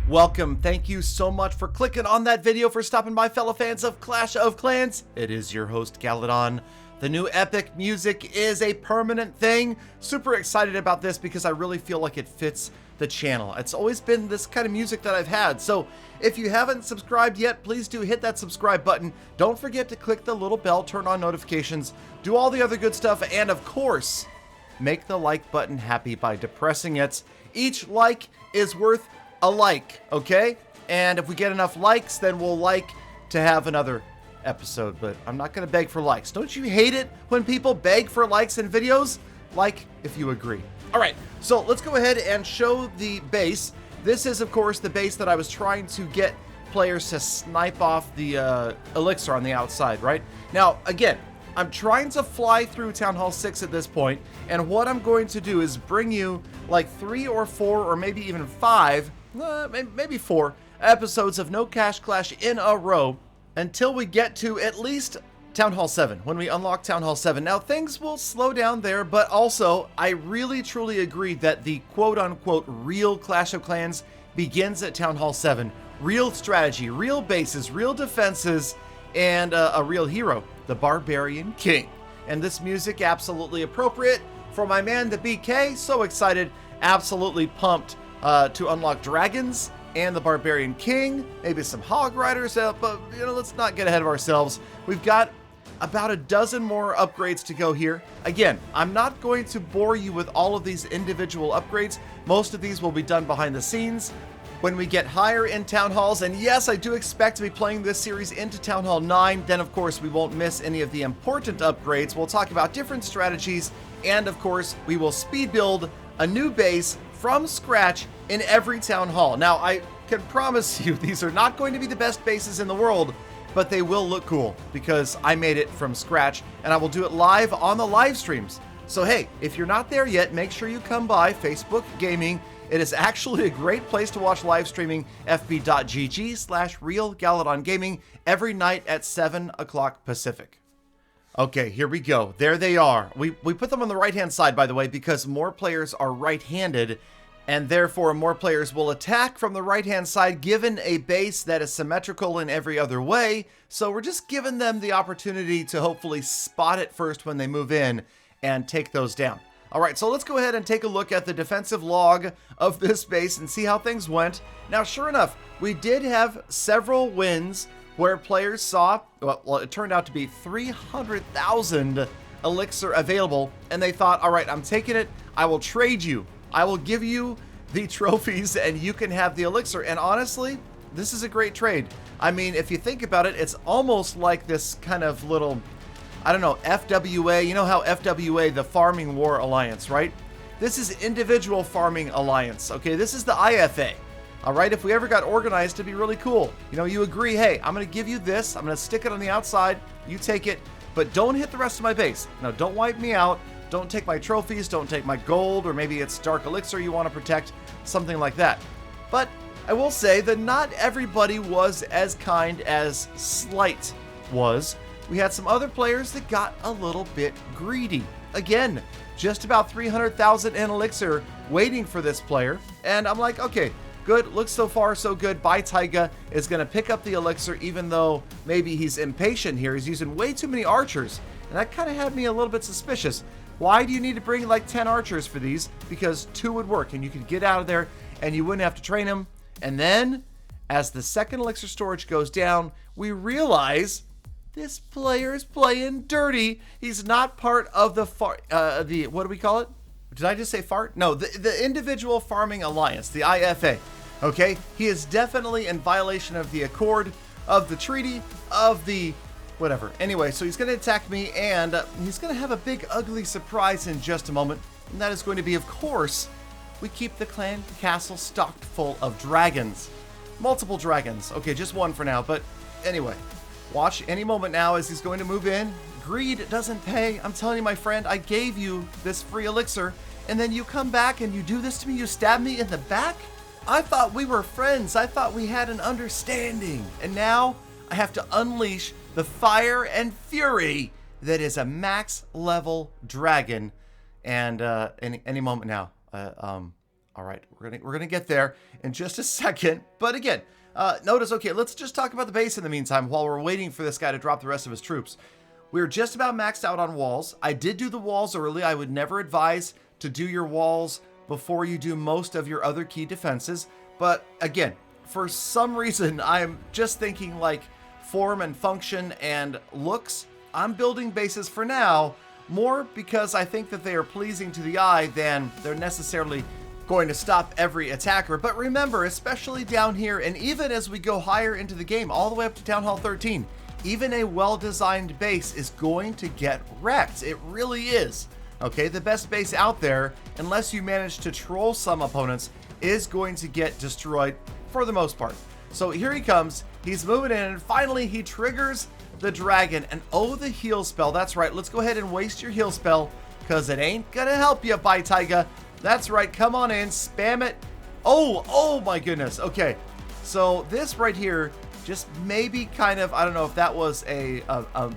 welcome. Thank you so much for clicking on that video, for stopping by, fellow fans of Clash of Clans. It is your host, Galadon. The new epic music is a permanent thing. Super excited about this because I really feel like it fits the channel. It's always been this kind of music that I've had. So if you haven't subscribed yet, please do hit that subscribe button. Don't forget to click the little bell, turn on notifications, do all the other good stuff, and of course, make the like button happy by depressing it. Each like is worth a like, okay? And if we get enough likes, then we'll like to have another episode, but I'm not gonna beg for likes. Don't you hate it when people beg for likes in videos? Like if you agree. All right, so let's go ahead and show the base. This is, of course, the base that I was trying to get players to snipe off the Elixir on the outside, right? Now, again, I'm trying to fly through Town Hall 6 at this point, and what I'm going to do is bring you like 3 or 4 or maybe even 5, maybe 4 episodes of No Cash Clash in a row until we get to at least Town Hall 7, when we unlock Town Hall 7. Now, things will slow down there, but also, I really truly agree that the quote-unquote real Clash of Clans begins at Town Hall 7. Real strategy, real bases, real defenses, and a real hero, the Barbarian King. And this music, absolutely appropriate for my man, the BK. So excited, absolutely pumped to unlock dragons and the Barbarian King, maybe some Hog Riders, but let's not get ahead of ourselves. We've got about a dozen more upgrades to go here. Again, I'm not going to bore you with all of these individual upgrades. Most of these will be done behind the scenes when we get higher in Town Halls. And yes, I do expect to be playing this series into Town Hall 9. Then, of course, we won't miss any of the important upgrades. We'll talk about different strategies. And, of course, we will speed build a new base from scratch in every Town Hall. Now, I can promise you these are not going to be the best bases in the world, but they will look cool because I made it from scratch, and I will do it live on the live streams. So hey, if you're not there yet, make sure you come by Facebook Gaming. It is actually a great place to watch live streaming, fb.gg/realgaladongaming every night at 7 o'clock Pacific. Okay, here we go. There they are. We put them on the right-hand side, by the way, because more players are right-handed, and therefore more players will attack from the right-hand side given a base that is symmetrical in every other way. So we're just giving them the opportunity to hopefully spot it first when they move in and take those down. All right, so let's go ahead and take a look at the defensive log of this base and see how things went. Now, sure enough, we did have several wins where players saw, well, it turned out to be 300,000 Elixir available, and they thought, all right, I'm taking it, I will trade you. I will give you the trophies and you can have the Elixir. And honestly, this is a great trade. I mean, if you think about it, it's almost like this kind of little, I don't know, FWA. You know how FWA, the Farming War Alliance, right? This is Individual Farming Alliance, okay? This is the IFA, all right? If we ever got organized, it'd be really cool. You agree, hey, I'm gonna give you this, I'm gonna stick it on the outside, you take it, but don't hit the rest of my base. Now, don't wipe me out. Don't take my trophies, don't take my gold, or maybe it's Dark Elixir you want to protect, something like that. But I will say that not everybody was as kind as Slight was. We had some other players that got a little bit greedy. Again, just about 300,000 in Elixir waiting for this player. And I'm like, okay, good, looks so far so good. Bai Taiga is going to pick up the Elixir even though maybe he's impatient here. He's using way too many archers. And that kind of had me a little bit suspicious. Why do you need to bring like 10 archers for these? Because 2 would work and you could get out of there and you wouldn't have to train them. And then, as the second Elixir storage goes down, we realize this player is playing dirty. He's not part of the what do we call it? Did I just say fart? No, the Individual Farming Alliance, the IFA. Okay, he is definitely in violation of the Accord, of the Treaty, of the whatever. Anyway, so he's going to attack me, and he's going to have a big, ugly surprise in just a moment. And that is going to be, of course, we keep the clan castle stocked full of dragons. Multiple dragons. Okay, just one for now, but anyway. Watch any moment now as he's going to move in. Greed doesn't pay. I'm telling you, my friend, I gave you this free elixir, and then you come back and you do this to me? You stab me in the back? I thought we were friends. I thought we had an understanding. And now I have to unleash the fire and fury that is a max level dragon. And any moment now. All All right, we're gonna get there in just a second. But again, notice, okay, let's just talk about the base in the meantime while we're waiting for this guy to drop the rest of his troops. We're just about maxed out on walls. I did do the walls early. I would never advise to do your walls before you do most of your other key defenses. But again, for some reason, I'm just thinking like form and function and looks. I'm building bases for now more because I think that they are pleasing to the eye than they're necessarily going to stop every attacker. But remember, especially down here, and even as we go higher into the game, all the way up to Town Hall 13, even a well-designed base is going to get wrecked. It really is. Okay, the best base out there, unless you manage to troll some opponents, is going to get destroyed for the most part. So here he comes. He's moving in, and finally he triggers the dragon. And oh, the heal spell. That's right. Let's go ahead and waste your heal spell, because it ain't gonna help you, Bye Taiga. That's right. Come on in. Spam it. Oh my goodness. Okay, so this right here just maybe kind of, I don't know if that was a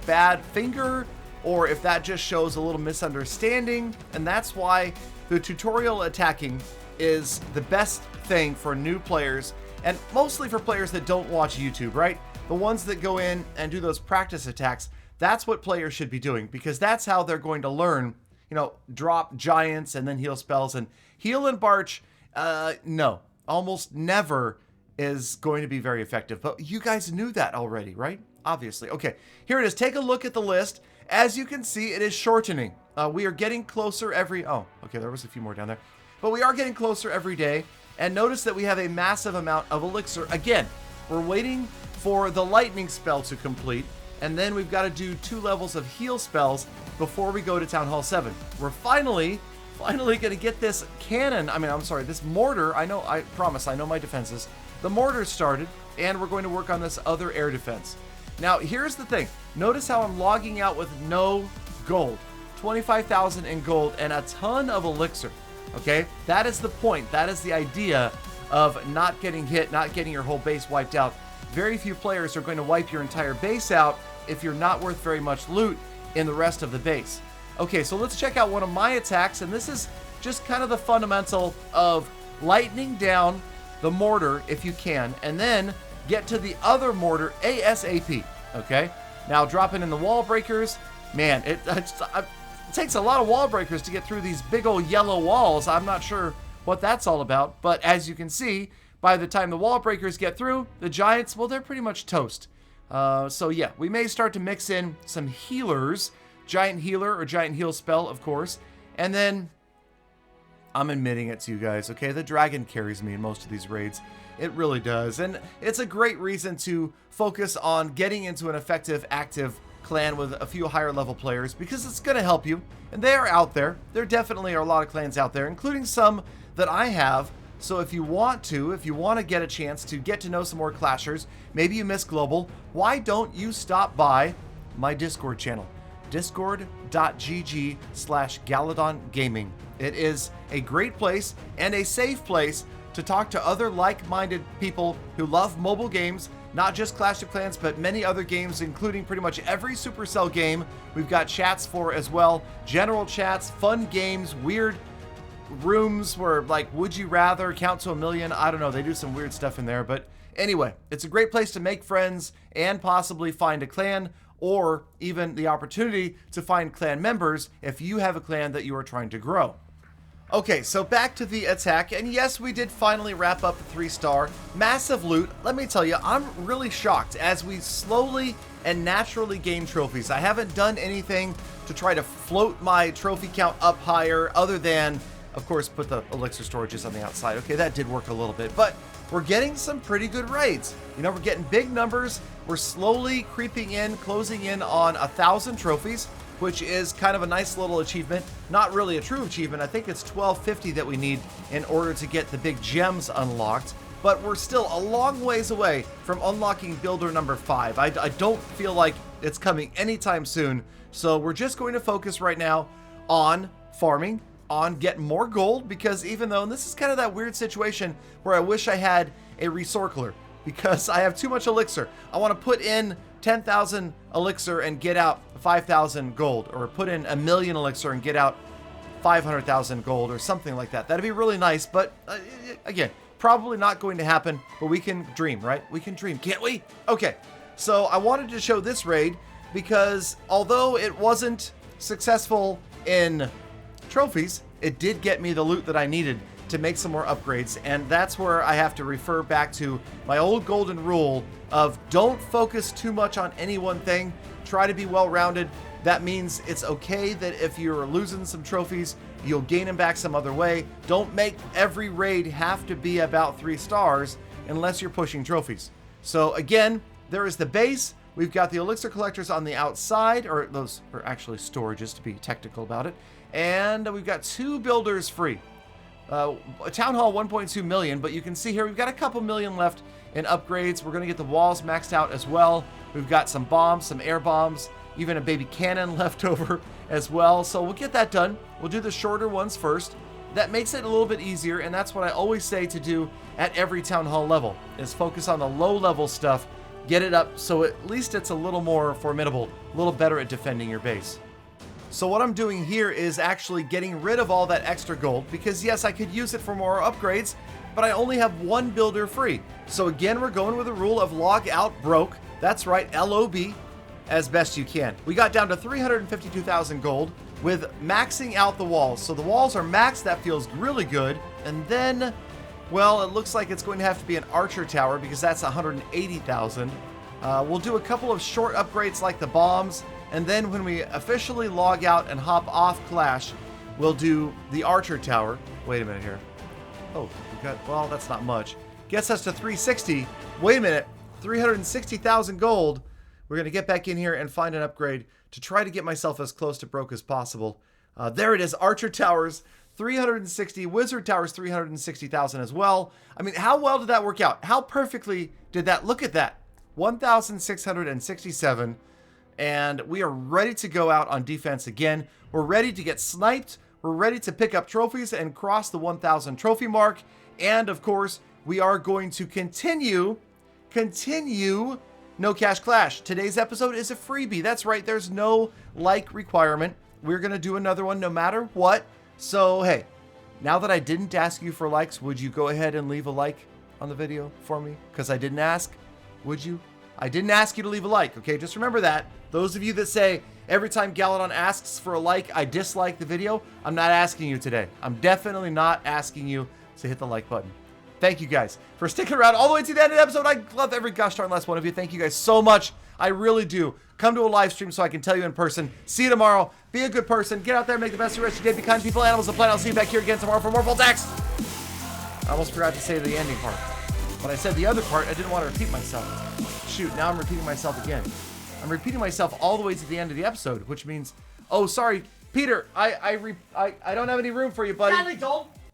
bad finger or if that just shows a little misunderstanding. And that's why the tutorial attacking is the best thing for new players, and mostly for players that don't watch YouTube, right? The ones that go in and do those practice attacks, that's what players should be doing, because that's how they're going to learn, you know, drop giants and then heal spells. And heal and barch, no, almost never is going to be very effective. But you guys knew that already, right? Obviously. Okay, here it is. Take a look at the list. As you can see, it is shortening. We are getting closer every... Oh, okay, there was a few more down there. But we are getting closer every day. And notice that we have a massive amount of Elixir. Again, we're waiting for the lightning spell to complete. And then we've got to do 2 levels of heal spells before we go to Town Hall 7. We're finally going to get this cannon. This mortar. I promise, I know my defenses. The mortar started, and we're going to work on this other air defense. Now, here's the thing. Notice how I'm logging out with no gold. 25,000 in gold and a ton of elixir. Okay? That is the point. That is the idea of not getting hit, not getting your whole base wiped out. Very few players are going to wipe your entire base out if you're not worth very much loot in the rest of the base. Okay, so let's check out one of my attacks, and this is just kind of the fundamental of lightning down the mortar if you can, and then get to the other mortar ASAP. Okay, now dropping in the wall breakers. Man, it takes a lot of wall breakers to get through these big old yellow walls. I'm not sure what that's all about, but as you can see, by the time the wall breakers get through, the giants, well, they're pretty much toast. So yeah, we may start to mix in some healers, giant healer or giant heal spell, of course, and then I'm admitting it to you guys, okay? The dragon carries me in most of these raids. It really does. And it's a great reason to focus on getting into an effective, active clan with a few higher level players, because it's going to help you. And they are out there. There definitely are a lot of clans out there, including some that I have. So if you want to get a chance to get to know some more clashers, maybe you miss Global, why don't you stop by my Discord channel? discord.gg/Galadon Gaming. It is a great place and a safe place to talk to other like-minded people who love mobile games, not just Clash of Clans, but many other games, including pretty much every Supercell game we've got chats for as well. General chats, fun games, weird rooms where, like, would you rather, count to 1,000,000, I don't know, they do some weird stuff in there. But anyway, it's a great place to make friends and possibly find a clan, or even the opportunity to find clan members if you have a clan that you are trying to grow. Okay, so back to the attack, and yes, we did finally wrap up the 3-star. Massive loot. Let me tell you, I'm really shocked as we slowly and naturally gain trophies. I haven't done anything to try to float my trophy count up higher, other than, of course, put the elixir storages on the outside. Okay, that did work a little bit, but we're getting some pretty good raids. You know, we're getting big numbers. We're slowly creeping in, closing in on 1,000 trophies, which is kind of a nice little achievement. Not really a true achievement. I think it's 1250 that we need in order to get the big gems unlocked. But we're still a long ways away from unlocking builder number 5. I don't feel like it's coming anytime soon. So we're just going to focus right now on farming, on getting more gold, because even though, and this is kind of that weird situation where I wish I had a resorcler, because I have too much elixir. I want to put in 10,000 elixir and get out 5,000 gold, or put in 1,000,000 elixir and get out 500,000 gold or something like that. That'd be really nice, but again, probably not going to happen, but we can dream, right? We can dream, can't we? Okay, so I wanted to show this raid because although it wasn't successful in trophies, it did get me the loot that I needed to make some more upgrades, and that's where I have to refer back to my old golden rule of don't focus too much on any one thing. Try to be well-rounded. That means it's okay that if you're losing some trophies, you'll gain them back some other way. Don't make every raid have to be about 3 stars unless you're pushing trophies. So again, there is the base. We've got the elixir collectors on the outside, or those are actually storages to be technical about it. And we've got 2 builders free. Town Hall 1.2 million, but you can see here we've got a couple million left in upgrades. We're going to get the walls maxed out as well. We've got some bombs, some air bombs, even a baby cannon left over as well. So we'll get that done. We'll do the shorter ones first. That makes it a little bit easier, and that's what I always say to do at every Town Hall level, is focus on the low level stuff, get it up so at least it's a little more formidable, a little better at defending your base. So what I'm doing here is actually getting rid of all that extra gold, because yes, I could use it for more upgrades, but I only have 1 builder free. So again, we're going with the rule of log out broke. That's right, LOB, as best you can. We got down to 352,000 gold with maxing out the walls. So the walls are maxed, that feels really good. And then, well, it looks like it's going to have to be an archer tower because that's 180,000. We'll do a couple of short upgrades like the bombs, and then when we officially log out and hop off Clash, we'll do the archer tower. Wait a minute here. Oh, we got, well, that's not much. Gets us to 360. Wait a minute, 360,000 gold. We're going to get back in here and find an upgrade to try to get myself as close to broke as possible. There it is, archer towers, 360, wizard towers, 360,000 as well. I mean, how well did that work out? How perfectly did that? Look at that, 1,667. And we are ready to go out on defense again. We're ready to get sniped. We're ready to pick up trophies and cross the 1,000 trophy mark. And of course, we are going to continue No Cash Clash. Today's episode is a freebie. That's right, there's no like requirement. We're gonna do another one no matter what. So hey, now that I didn't ask you for likes, would you go ahead and leave a like on the video for me? Because I didn't ask, would you? I didn't ask you to leave a like, okay? Just remember that. Those of you that say, every time Galadon asks for a like, I dislike the video, I'm not asking you today. I'm definitely not asking you to hit the like button. Thank you guys for sticking around all the way to the end of the episode. I love every gosh darn last one of you. Thank you guys so much. I really do. Come to a live stream so I can tell you in person. See you tomorrow. Be a good person. Get out there, make the best of the rest of your day. Be kind to people, animals, and planet. I'll see you back here again tomorrow for more Full Text. I almost forgot to say the ending part. When I said the other part, I didn't want to repeat myself. Shoot, now I'm repeating myself again. I'm repeating myself all the way to the end of the episode, which means, oh, sorry, Peter, I don't have any room for you, buddy. Sadly, don't.